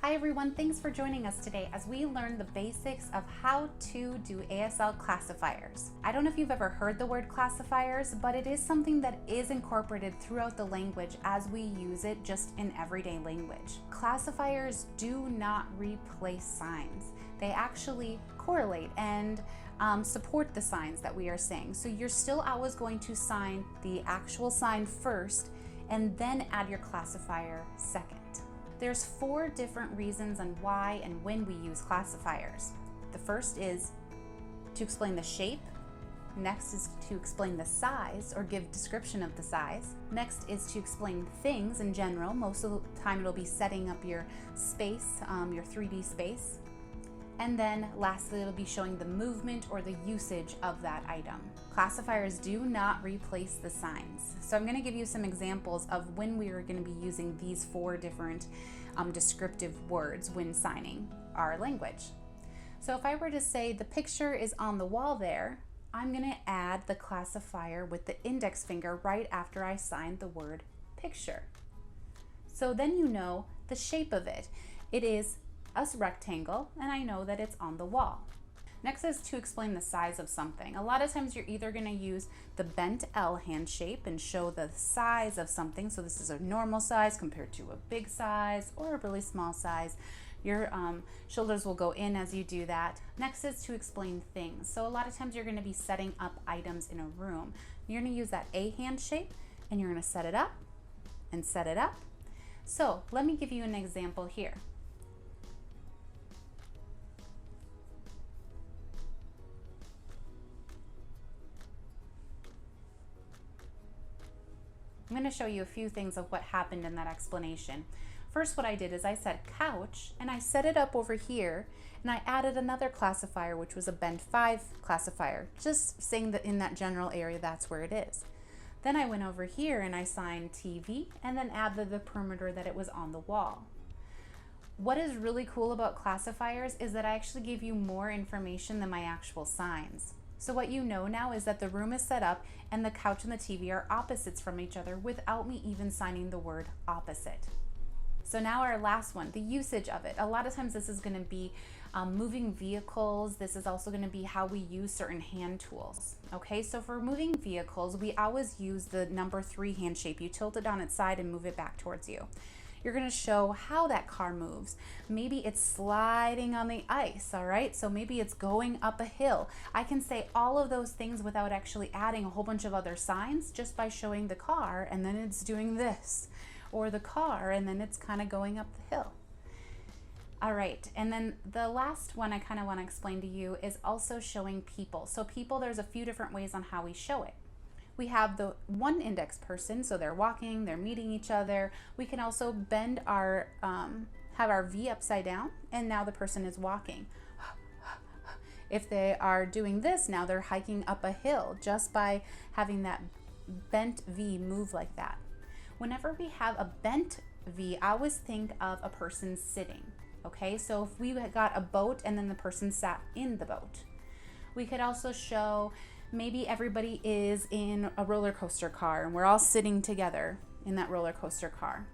Hi everyone, thanks for joining us today as we learn the basics of how to do ASL classifiers. I don't know if you've ever heard the word classifiers, but it is something that is incorporated throughout the language as we use it just in everyday language. Classifiers do not replace signs. They actually correlate and support the signs that we are saying. So you're still always going to sign the actual sign first and then add your classifier second. There's 4 different reasons on why and when we use classifiers. The first is to explain the shape. Next is to explain the size or give description of the size. Next is to explain things in general. Most of the time it'll be setting up your space, your 3D space. And then lastly, it'll be showing the movement or the usage of that item. Classifiers do not replace the signs. So I'm going to give you some examples of when we are going to be using these 4 different descriptive words when signing our language. So if I were to say the picture is on the wall there, I'm going to add the classifier with the index finger right after I sign the word picture. So then you know the shape of it. It is a rectangle, and I know that it's on the wall. Next is to explain the size of something. A lot of times you're either going to use the bent L hand shape and show the size of something. So this is a normal size compared to a big size or a really small size. Your shoulders will go in as you do that. Next is to explain things. So a lot of times you're going to be setting up items in a room. You're going to use that A hand shape and you're going to set it up and set it up. So let me give you an example here. I'm going to show you a few things of what happened in that explanation. First, what I did is I said couch and I set it up over here and I added another classifier, which was a bent 5 classifier, just saying that in that general area that's where it is. Then I went over here and I signed TV and then added the perimeter that it was on the wall. What is really cool about classifiers is that I actually give you more information than my actual signs. So what you know now is that the room is set up and the couch and the TV are opposites from each other without me even signing the word opposite. So now our last one, the usage of it. A lot of times this is going to be moving vehicles. This is also going to be how we use certain hand tools. Okay, so for moving vehicles, we always use the number 3 hand shape. You tilt it on its side and move it back towards you. You're going to show how that car moves. Maybe it's sliding on the ice, all right? So maybe it's going up a hill. I can say all of those things without actually adding a whole bunch of other signs, just by showing the car and then it's doing this, or the car and then it's kind of going up the hill. All right, and then the last one I kind of want to explain to you is also showing people. So people, there's a few different ways on how we show it. We have the one index person, so they're walking, they're meeting each other. We can also bend our, have our V upside down, and now the person is walking. If they are doing this, now they're hiking up a hill just by having that bent V move like that. Whenever we have a bent V, I always think of a person sitting, okay? So if we got a boat and then the person sat in the boat. We could also show maybe everybody is in a roller coaster car and we're all sitting together in that roller coaster car.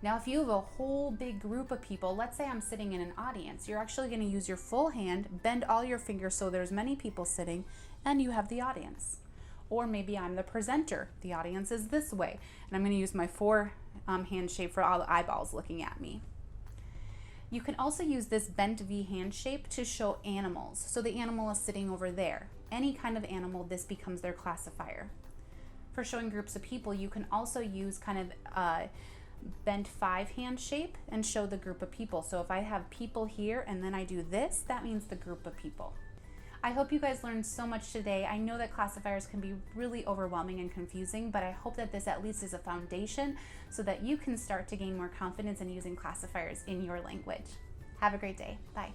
Now, if you have a whole big group of people, let's say I'm sitting in an audience, you're actually going to use your full hand, bend all your fingers so there's many people sitting and you have the audience. Or maybe I'm the presenter, the audience is this way, and I'm going to use my 4 hand shape for all the eyeballs looking at me. You can also use this bent V hand shape to show animals. So the animal is sitting over there. Any kind of animal, this becomes their classifier. For showing groups of people, you can also use kind of a bent 5 hand shape and show the group of people. So if I have people here and then I do this, that means the group of people. I hope you guys learned so much today. I know that classifiers can be really overwhelming and confusing, but I hope that this at least is a foundation so that you can start to gain more confidence in using classifiers in your language. Have a great day. Bye.